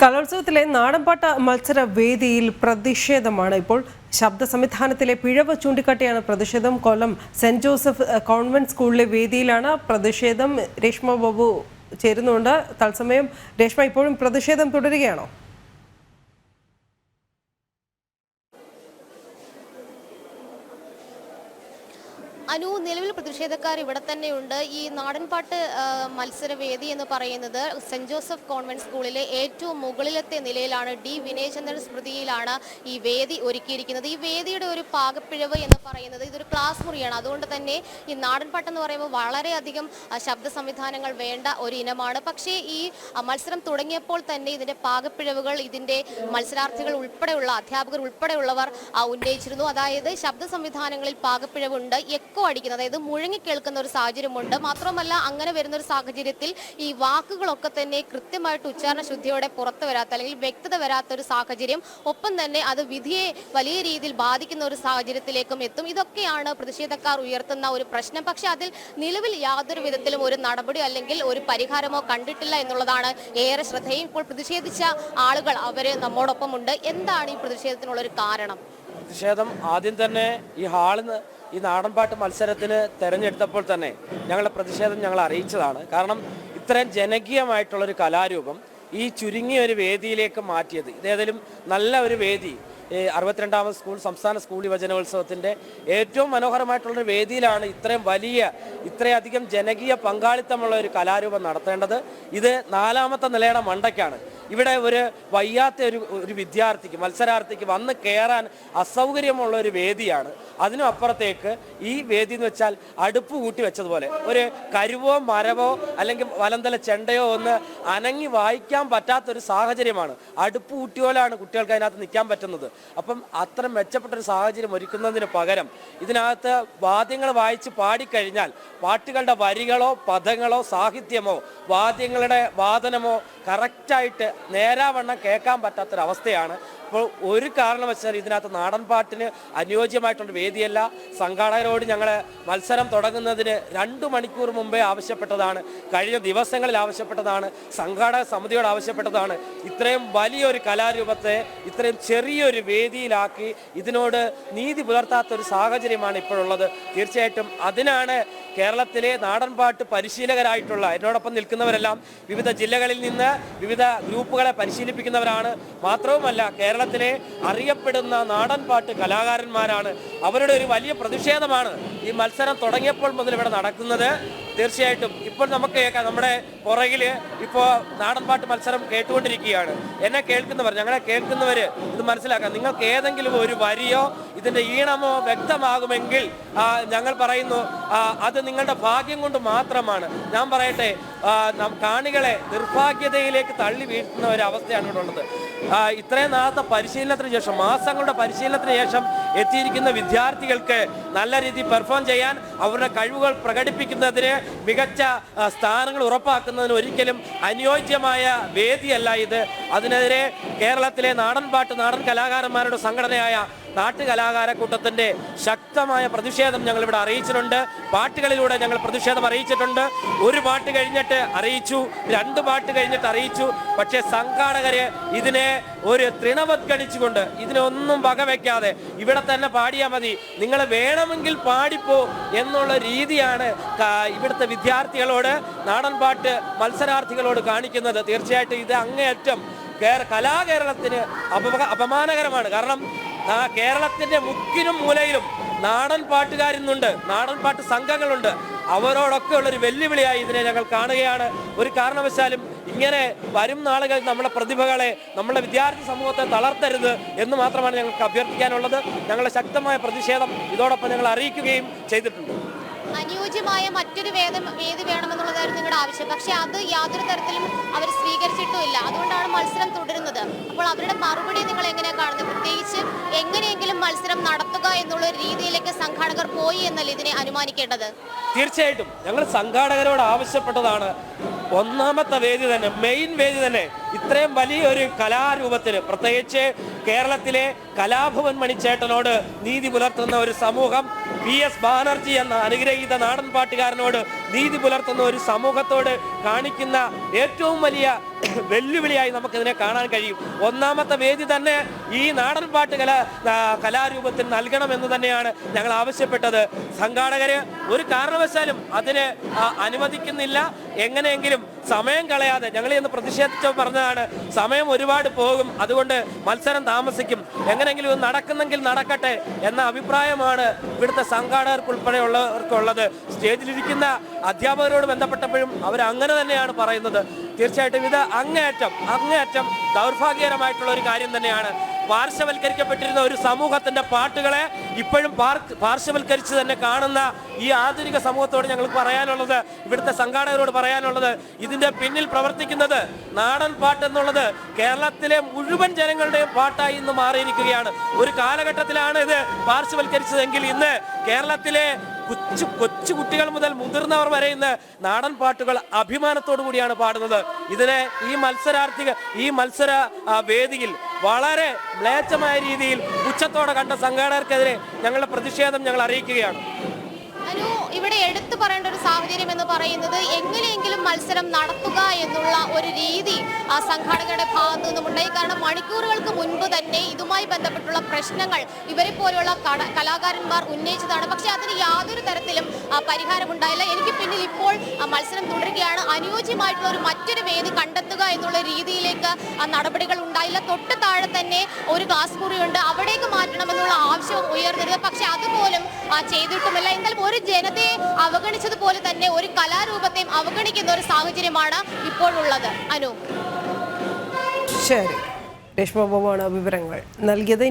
കലോത്സവത്തിലെ നാടൻപാട്ട് മത്സര വേദിയിൽ പ്രതിഷേധമാണ്. ഇപ്പോൾ ശബ്ദ സംവിധാനത്തിലെ പിഴവ് ചൂണ്ടിക്കാട്ടിയാണ് പ്രതിഷേധം. കൊല്ലം സെന്റ് ജോസഫ് കോൺവെന്റ് സ്കൂളിലെ വേദിയിലാണ് പ്രതിഷേധം. രേഷ്മ ബാബു ചേരുന്നുണ്ട്. തത്സമയം രേഷ്മ, ഇപ്പോഴും പ്രതിഷേധം തുടരുകയാണോ? അനു, നിലവിൽ പ്രതിഷേധക്കാർ ഇവിടെ തന്നെയുണ്ട്. ഈ നാടൻപാട്ട് മത്സരവേദി എന്ന് പറയുന്നത് സെന്റ് ജോസഫ് കോൺവെന്റ് സ്കൂളിലെ ഏറ്റവും മുകളിലത്തെ നിലയിലാണ്. ഡി വിനയചന്ദ്രൻ സ്മൃതിയിലാണ് ഈ വേദി ഒരുക്കിയിരിക്കുന്നത്. ഈ വേദിയുടെ ഒരു പാകപ്പിഴവ് എന്ന് പറയുന്നത് ഇതൊരു ക്ലാസ് മുറിയാണ്. അതുകൊണ്ട് തന്നെ ഈ നാടൻപാട്ട് എന്ന് പറയുമ്പോൾ വളരെയധികം ശബ്ദ സംവിധാനങ്ങൾ വേണ്ട ഒരു ഇനമാണ്. പക്ഷേ ഈ മത്സരം തുടങ്ങിയപ്പോൾ തന്നെ ഇതിന്റെ പാകപ്പിഴവുകൾ ഇതിന്റെ മത്സരാർത്ഥികൾ ഉൾപ്പെടെയുള്ള അധ്യാപകർ ഉൾപ്പെടെയുള്ളവർ ഉന്നയിച്ചിരുന്നു. അതായത് ശബ്ദ സംവിധാനങ്ങളിൽ പാകപ്പിഴവുണ്ട്, എക്കോ അടിക്കുന്നത്, അതായത് മുഴങ്ങി കേൾക്കുന്ന ഒരു സാഹചര്യമുണ്ട്. മാത്രമല്ല, അങ്ങനെ വരുന്ന ഒരു സാഹചര്യത്തിൽ ഈ വാക്കുകളൊക്കെ തന്നെ കൃത്യമായിട്ട് ഉച്ചാരണ ശുദ്ധിയോടെ പുറത്തു വരാത്ത അല്ലെങ്കിൽ വ്യക്തത വരാത്ത ഒരു സാഹചര്യം, ഒപ്പം തന്നെ അത് വിധിയെ വലിയ രീതിയിൽ ബാധിക്കുന്ന ഒരു സാഹചര്യത്തിലേക്കും എത്തും. ഇതൊക്കെയാണ് പ്രതിഷേധക്കാർ ഉയർത്തുന്ന ഒരു പ്രശ്നം. പക്ഷെ അതിൽ നിലവിൽ യാതൊരു വിധത്തിലും ഒരു നടപടി അല്ലെങ്കിൽ ഒരു പരിഹാരമോ കണ്ടിട്ടില്ല എന്നുള്ളതാണ് ഏറെ ശ്രദ്ധേയം. ഇപ്പോൾ പ്രതിഷേധിച്ച ആളുകൾ അവര് നമ്മോടൊപ്പമുണ്ട്. എന്താണ് ഈ പ്രതിഷേധത്തിനുള്ള ഒരു കാരണം? പ്രതിഷേധം ആദ്യം തന്നെ ഈ നാടൻപാട്ട് മത്സരത്തിന് തിരഞ്ഞെടുത്തപ്പോൾ തന്നെ ഞങ്ങളുടെ പ്രതിഷേധം ഞങ്ങൾ അറിയിച്ചതാണ്. കാരണം ഇത്രയും ജനകീയമായിട്ടുള്ളൊരു കലാരൂപം ഈ ചുരുങ്ങിയ ഒരു വേദിയിലേക്ക് മാറ്റിയത്, ഇതേതെങ്കിലും നല്ല ഒരു വേദി 62ാമത് സംസ്ഥാന സ്കൂൾ യുവജനോത്സവത്തിൻ്റെ ഏറ്റവും മനോഹരമായിട്ടുള്ളൊരു വേദിയിലാണ് ഇത്രയധികം ജനകീയ പങ്കാളിത്തമുള്ള ഒരു കലാരൂപം നടത്തേണ്ടത്. ഇത് 4ാമത്തെ നിലയുടെ മണ്ടയ്ക്കാണ്. ഇവിടെ ഒരു വയ്യാത്ത ഒരു വിദ്യാർത്ഥിക്ക്, മത്സരാർത്ഥിക്ക് വന്ന് കയറാൻ അസൗകര്യമുള്ള ഒരു വേദിയാണ്. അതിനും അപ്പുറത്തേക്ക് ഈ വേദി എന്ന് വെച്ചാൽ അടുപ്പ് കൂട്ടി വെച്ചതുപോലെ ഒരു കരുവോ മരവോ അല്ലെങ്കിൽ വലന്തല ചെണ്ടയോ ഒന്ന് അനങ്ങി വായിക്കാൻ പറ്റാത്തൊരു സാഹചര്യമാണ്. അടുപ്പ് കൂട്ടിയോലാണ് കുട്ടികൾക്ക് അതിനകത്ത് നിൽക്കാൻ പറ്റുന്നത്. അപ്പം അത്ര മെച്ചപ്പെട്ടൊരു സാഹചര്യം ഒരുക്കുന്നതിന് പകരം ഇതിനകത്ത് വാദ്യങ്ങൾ വായിച്ച് പാടിക്കഴിഞ്ഞാൽ പാട്ടുകളുടെ വരികളോ പദങ്ങളോ സാഹിത്യമോ വാദ്യങ്ങളുടെ വാദനമോ കറക്റ്റായിട്ട് നേരാവണ്ണം കേൾക്കാൻ പറ്റാത്തൊരവസ്ഥയാണ്. അപ്പോൾ ഒരു കാരണവശാലും ഇതിനകത്ത് നാടൻപാട്ടിന് അനുയോജ്യമായിട്ടുള്ള വേദിയല്ല. സംഘാടകരോട് ഞങ്ങൾ മത്സരം തുടങ്ങുന്നതിന് 2 മണിക്കൂർ മുമ്പേ ആവശ്യപ്പെട്ടതാണ്, കഴിഞ്ഞ ദിവസങ്ങളിൽ ആവശ്യപ്പെട്ടതാണ്, സംഘാടക സമിതിയോട് ആവശ്യപ്പെട്ടതാണ്. ഇത്രയും വലിയൊരു കലാരൂപത്തെ ഇത്രയും ചെറിയൊരു വേദിയിലാക്കി ഇതിനോട് നീതി പുലർത്താത്തൊരു സാഹചര്യമാണ് ഇപ്പോഴുള്ളത്. തീർച്ചയായിട്ടും അതിനാണ് കേരളത്തിലെ നാടൻപാട്ട് പരിശീലകരായിട്ടുള്ള എന്നോടൊപ്പം നിൽക്കുന്നവരെല്ലാം വിവിധ ജില്ലകളിൽ നിന്ന് വിവിധ ഗ്രൂപ്പുകളെ പരിശീലിപ്പിക്കുന്നവരാണ്. മാത്രവുമല്ല, കേരളത്തിലെ അറിയപ്പെടുന്ന നാടൻപാട്ട് കലാകാരന്മാരാണ്. അവരുടെ ഒരു വലിയ പ്രതിഷേധമാണ് ഈ മത്സരം തുടങ്ങിയപ്പോൾ മുതൽ ഇവിടെ നടക്കുന്നത്. തീർച്ചയായിട്ടും ഇപ്പോൾ നമുക്ക് കേൾക്കാം, നമ്മുടെ പുറകിൽ ഇപ്പോൾ നാടൻപാട്ട് മത്സരം കേട്ടുകൊണ്ടിരിക്കുകയാണ്. ഞങ്ങളെ കേൾക്കുന്നവർ ഇത് മനസ്സിലാക്കാം. നിങ്ങൾക്ക് ഏതെങ്കിലും ഒരു വരിയോ ഇതിൻ്റെ ഈണമോ വ്യക്തമാകുമെങ്കിൽ ഞങ്ങൾ പറയുന്നു അത് നിങ്ങളുടെ ഭാഗ്യം കൊണ്ട് മാത്രമാണ്. ഞാൻ പറയട്ടെ, കാണികളെ നിർഭാഗ്യതയിലേക്ക് തള്ളി വീഴ്ത്തുന്ന ഒരു അവസ്ഥയാണ് ഇവിടെ ഉള്ളത്. ഇത്രയും നാളത്തെ പരിശീലനത്തിന് ശേഷം, മാസങ്ങളുടെ പരിശീലനത്തിന് ശേഷം എത്തിയിരിക്കുന്ന വിദ്യാർത്ഥികൾക്ക് നല്ല രീതിയിൽ പെർഫോം ചെയ്യാൻ, അവരുടെ കഴിവുകൾ പ്രകടിപ്പിക്കുന്നതിന്, മികച്ച സ്ഥാനങ്ങൾ ഉറപ്പാക്കുന്നതിന് ഒരിക്കലും അനുയോജ്യമായ വേദിയല്ല ഇത്. അതിനെതിരെ കേരളത്തിലെ നാടൻ കലാകാരന്മാരുടെ സംഘടനയായ നാട്ടുകലാകാരക്കൂട്ടത്തിൻ്റെ ശക്തമായ പ്രതിഷേധം ഞങ്ങളിവിടെ അറിയിച്ചിട്ടുണ്ട്. പാട്ടുകളിലൂടെ ഞങ്ങൾ പ്രതിഷേധം അറിയിച്ചിട്ടുണ്ട്. ഒരു പാട്ട് കഴിഞ്ഞിട്ട് അറിയിച്ചു, 2 പാട്ട് കഴിഞ്ഞിട്ട് അറിയിച്ചു. പക്ഷേ സംഘാടകര് ഇതിനെ ഒരു തൃണവത്കരിച്ചുകൊണ്ട്, ഇതിനൊന്നും വകവെക്കാതെ ഇവിടെ തന്നെ പാടിയാൽ മതി, നിങ്ങൾ വേണമെങ്കിൽ പാടിപ്പോ എന്നുള്ള രീതിയാണ് ഇവിടുത്തെ വിദ്യാർത്ഥികളോട്, നാടൻപാട്ട് മത്സരാർത്ഥികളോട് കാണിക്കുന്നത്. തീർച്ചയായിട്ടും ഇത് അങ്ങേയറ്റം കലാകേരളത്തിന് അപമാനകരമാണ്. കാരണം കേരളത്തിന്റെ മുക്കിനും മൂലയിലും നാടൻ പാട്ടുകാരുന്നുണ്ട്, നാടൻ പാട്ട് സംഘങ്ങളുണ്ട്. അവരോടൊക്കെ ഉള്ളൊരു വെല്ലുവിളിയായി ഇതിനെ ഞങ്ങൾ കാണുകയാണ്. ഒരു കാരണവശാലും ഇങ്ങനെ വരും നാളുകൾ നമ്മുടെ പ്രതിഭകളെ, നമ്മുടെ വിദ്യാർത്ഥി സമൂഹത്തെ തളർത്തരുത് എന്ന് മാത്രമാണ് ഞങ്ങൾക്ക് അഭ്യർത്ഥിക്കാനുള്ളത്. ഞങ്ങളുടെ ശക്തമായ പ്രതിഷേധം ഇതോടൊപ്പം ഞങ്ങൾ അറിയിക്കുകയും ചെയ്തിട്ടുണ്ട്. അനുയോജ്യമായ മറ്റൊരു വേദി വേണമെന്നുള്ളതായിരുന്നു നിങ്ങളുടെ ആവശ്യം. പക്ഷെ അത് യാതൊരു തരത്തിലും അവർ സ്വീകരിച്ചിട്ടുമില്ല. അതുകൊണ്ടാണ് മത്സരം തുടരുന്നത്. അപ്പോൾ അവരുടെ മറുപടി നിങ്ങൾ എങ്ങനെയാണ് കാണുന്നത്? പ്രത്യേകിച്ച് എങ്ങനെയെങ്കിലും മത്സരം നടത്തുക എന്നുള്ള രീതിയിലേക്ക് സംഘാടകർ പോയി എന്നല്ല ഇതിനെ അനുമാനിക്കേണ്ടത്. തീർച്ചയായിട്ടും ഞങ്ങൾ സംഘാടകരോട് ആവശ്യപ്പെട്ടതാണ്, ഒന്നാമത്തെ വേദി തന്നെ, മെയിൻ വേദി തന്നെ ഇത്രയും വലിയൊരു കലാരൂപത്തിന്, പ്രത്യേകിച്ച് കേരളത്തിലെ കലാഭവൻ മണിച്ചേട്ടനോട് നീതി പുലർത്തുന്ന ഒരു സമൂഹം, PS ബാനർജി എന്ന അനുഗ്രഹീത നാടൻ പാട്ടുകാരനോട് നീതി പുലർത്തുന്ന ഒരു സമൂഹത്തോട് കാണിക്കുന്ന ഏറ്റവും വലിയ വെല്ലുവിളിയായി നമുക്കിതിനെ കാണാൻ കഴിയും. ഒന്നാമത്തെ വേദി തന്നെ ഈ നാടൻപാട്ട് കലാരൂപത്തിന് നൽകണമെന്ന് തന്നെയാണ് ഞങ്ങൾ ആവശ്യപ്പെട്ടത്. സംഘാടകര് ഒരു കാരണവശാലും അതിന് അനുവദിക്കുന്നില്ല. എങ്ങനെയെങ്കിലും സമയം കളയാതെ ഞങ്ങൾ ഇന്ന് പ്രതിഷേധിച്ചു പറഞ്ഞതാണ്, സമയം ഒരുപാട് പോകും, അതുകൊണ്ട് മത്സരം താമസിക്കും, എങ്ങനെയെങ്കിലും ഇത് നടക്കുന്നെങ്കിൽ നടക്കട്ടെ എന്ന അഭിപ്രായമാണ് ഇവിടുത്തെ സംഘാടകർക്കുൾപ്പെടെയുള്ളവർക്കുള്ളത്. സ്റ്റേജിലിരിക്കുന്ന അധ്യാപകരോട് ബന്ധപ്പെട്ടപ്പോഴും അവർ അങ്ങനെ തന്നെയാണ് പറയുന്നത്. തീർച്ചയായിട്ടും ഇത് അങ്ങേയറ്റം ദൗർഭാഗ്യകരമായിട്ടുള്ള ഒരു കാര്യം തന്നെയാണ്. പാർശ്വവൽക്കരിക്കപ്പെട്ടിരുന്ന ഒരു സമൂഹത്തിന്റെ പാട്ടുകളെ ഇപ്പോഴും പാർശ്വവൽക്കരിച്ച് തന്നെ കാണുന്ന ഈ ആധുനിക സമൂഹത്തോട് ഞങ്ങൾക്ക് പറയാനുള്ളത്, ഇവിടുത്തെ സംഘാടകരോട് പറയാനുള്ളത്, ഇതിന്റെ പിന്നിൽ പ്രവർത്തിക്കുന്നത് നാടൻ പാട്ട് എന്നുള്ളത് കേരളത്തിലെ മുഴുവൻ ജനങ്ങളുടെയും പാട്ടായി ഇന്ന് മാറിയിരിക്കുകയാണ്. ഒരു കാലഘട്ടത്തിലാണ് ഇത് പാർശ്വവൽക്കരിച്ചതെങ്കിൽ ഇന്ന് കേരളത്തിലെ കൊച്ചു കുട്ടികൾ മുതൽ മുതിർന്നവർ വരെ ഇന്ന് നാടൻ പാട്ടുകൾ അഭിമാനത്തോടു കൂടിയാണ് പാടുന്നത്. ഇതിനെ ഈ മത്സര വേദിയിൽ വളരെ മ്ലേച്ഛമായ രീതിയിൽ പുച്ഛത്തോടെ കണ്ട സംഘാടകർക്കെതിരെ ഞങ്ങളുടെ പ്രതിഷേധം ഞങ്ങൾ അറിയിക്കുകയാണ്. ഇവിടെ എടുത്തു പറയേണ്ട ഒരു സാഹചര്യം എന്ന് പറയുന്നത് എങ്ങനെയെങ്കിലും മത്സരം നടത്തുക എന്നുള്ള ഒരു രീതി ആ സംഘാടകരുടെ ഭാഗത്തു നിന്നും ഉണ്ടായി. കാരണം മണിക്കൂറുകൾക്ക് മുൻപ് തന്നെ ഇതുമായി ബന്ധപ്പെട്ടുള്ള പ്രശ്നങ്ങൾ ഇവരെ പോലെയുള്ള കലാകാരന്മാർ ഉന്നയിച്ചതാണ്. പക്ഷെ അതിന് യാതൊരു തരത്തിലും പരിഹാരമുണ്ടായില്ല. എനിക്ക് പിന്നിൽ ഇപ്പോൾ മത്സരം തുടരുകയാണ്, അനുയോജ്യമായിട്ടുള്ള ഒരു മറ്റൊരു വേദി കണ്ടെത്തുക എന്നുള്ള രീതിയിലേക്ക് നടപടികൾ ഉണ്ടായില്ല. തൊട്ട് താഴെ തന്നെ ഒരു ക്ലാസ് മുറിയുണ്ട്, അവിടേക്ക് മാറ്റണമെന്നുള്ള ആവശ്യം ഉയർന്നിരുന്നത്. പക്ഷെ അതുപോലും ചെയ്തിട്ടുമില്ല. എന്തായാലും ഒരു ജനതയെ അവഗണിച്ചതുപോലെ തന്നെ ഒരു കലാരൂപത്തെയും അവഗണിക്കുന്ന ഒരു സാഹചര്യമാണ് ഇപ്പോഴുള്ളത്. അനു, ശരി, രേഷ്മ ബാബുവാണ് വിവരങ്ങൾ നൽകിയത്.